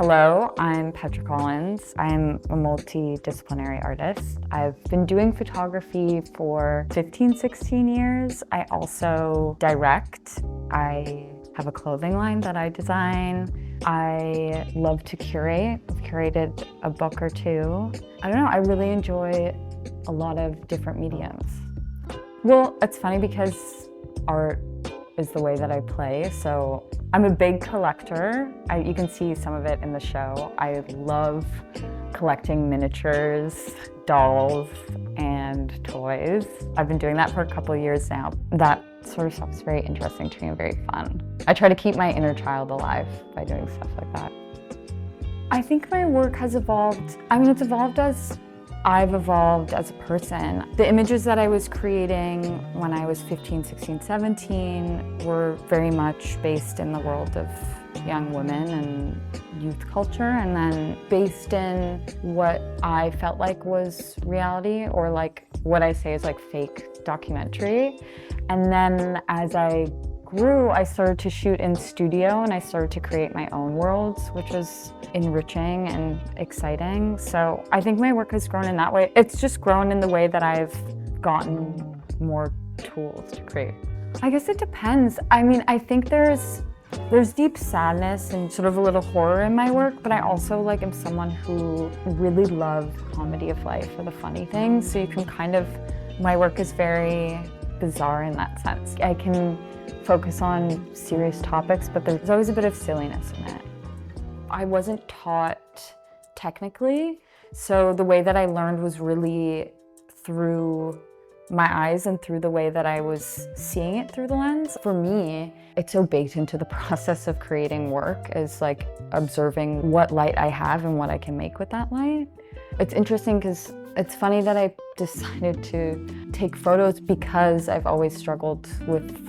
Hello, I'm Petra Collins. I'm a multidisciplinary artist. I've been doing photography for 15, 16 years. I also direct. I have a clothing line that I design. I love to curate. I've curated a book or two. I don't know, I really enjoy a lot of different mediums. Well, it's funny because art is the way that I play, so I'm a big collector. You can see some of it in the show. I love collecting miniatures, dolls, and toys. I've been doing that for a couple of years now. That sort of stuff is very interesting to me and very fun. I try to keep my inner child alive by doing stuff like that. I think my work has evolved. It's evolved as I've evolved as a person. The images that I was creating when I was 15, 16, 17 were very much based in the world of young women and youth culture, and then based in what I felt like was reality, or like what I say is like fake documentary. And then as I grew, I started to shoot in studio and I started to create my own worlds, which was enriching and exciting. So I think my work has grown in that way. It's just grown in the way that I've gotten more tools to create. I guess it depends. I think there's deep sadness and sort of a little horror in my work, but I also am someone who really loves comedy of life, or the funny things. So you can my work is very bizarre in that sense. I can focus on serious topics, but there's always a bit of silliness in it. I wasn't taught technically, so the way that I learned was really through my eyes and through the way that I was seeing it through the lens. For me, it's so baked into the process of creating work is observing what light I have and what I can make with that light. It's interesting because it's funny that I decided to take photos because I've always struggled with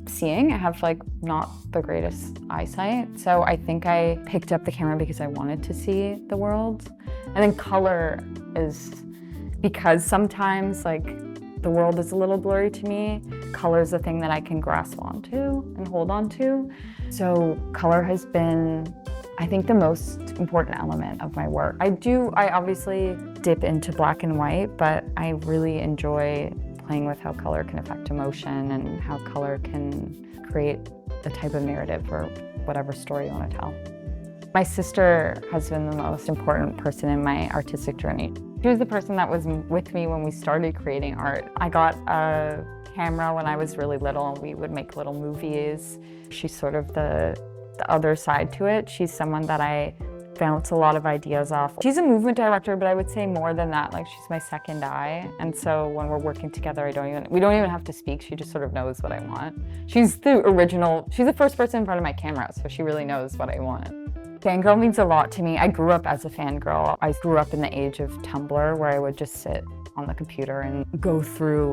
seeing. I have not the greatest eyesight. So I think I picked up the camera because I wanted to see the world. And then color is because sometimes the world is a little blurry to me. Color is the thing that I can grasp onto and hold onto. So color has been, I think, the most important element of my work. I obviously dip into black and white, but I really enjoy playing with how color can affect emotion and how color can create the type of narrative or whatever story you want to tell. My sister has been the most important person in my artistic journey. She was the person that was with me when we started creating art. I got a camera when I was really little and we would make little movies. She's sort of the other side to it. She's someone that I bounce a lot of ideas off. She's a movement director, but I would say more than that, she's my second eye. And so when we're working together, we don't even have to speak. She just sort of knows what I want. She's the first person in front of my camera, so she really knows what I want. Fangirl means a lot to me. I grew up as a fangirl. I grew up in the age of Tumblr, where I would just sit on the computer and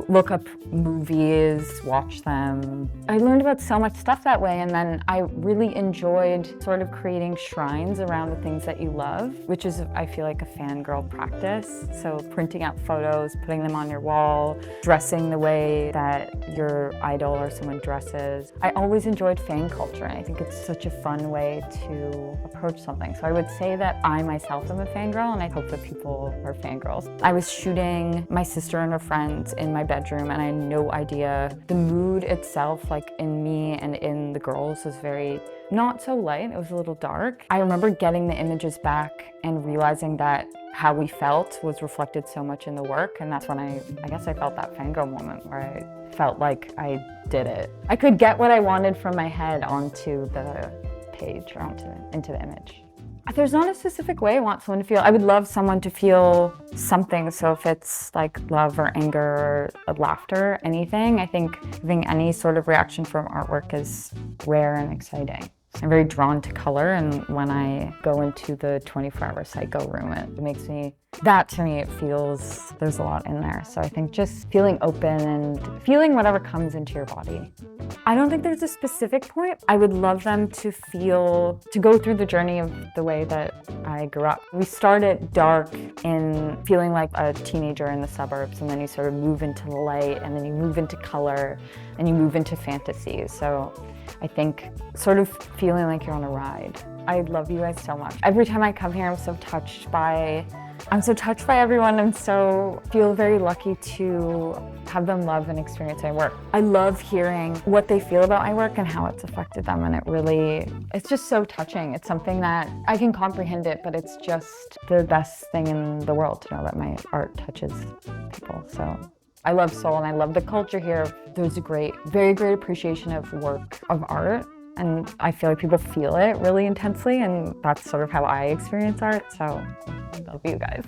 look up movies, watch them. I learned about so much stuff that way, and then I really enjoyed sort of creating shrines around the things that you love, which is, I feel like, a fangirl practice. So printing out photos, putting them on your wall, dressing the way that your idol or someone dresses. I always enjoyed fan culture, and I think it's such a fun way to approach something. So I would say that I myself am a fangirl, and I hope that people are fangirls. I was shooting my sister and her friends in my bedroom, and I had no idea. The mood itself, in me and in the girls, was very not so light. It was a little dark. I remember getting the images back and realizing that how we felt was reflected so much in the work, and that's when I guess I felt that fangirl moment where I felt like I did it. I could get what I wanted from my head onto the page or into the image. There's not a specific way I want someone to feel. I would love someone to feel something. So if it's love or anger or laughter, anything, I think having any sort of reaction from artwork is rare and exciting. I'm very drawn to color, and when I go into the 24-hour psycho room, it makes me, that to me, it feels there's a lot in there. So I think just feeling open and feeling whatever comes into your body. I don't think there's a specific point. I would love them to go through the journey of the way that I grew up. We started dark in feeling like a teenager in the suburbs, and then you sort of move into the light, and then you move into color, and you move into fantasy. So I think sort of feeling like you're on a ride. I love you guys so much. Every time I come here, I'm so touched by everyone. I feel very lucky to have them love and experience my work. I love hearing what they feel about my work and how it's affected them, and it's just so touching. It's something that I can comprehend it, but it's just the best thing in the world to know that my art touches people. So I love Seoul and I love the culture here. There's a very great appreciation of work, of art, and I feel like people feel it really intensely, and that's sort of how I experience art, so I love you guys.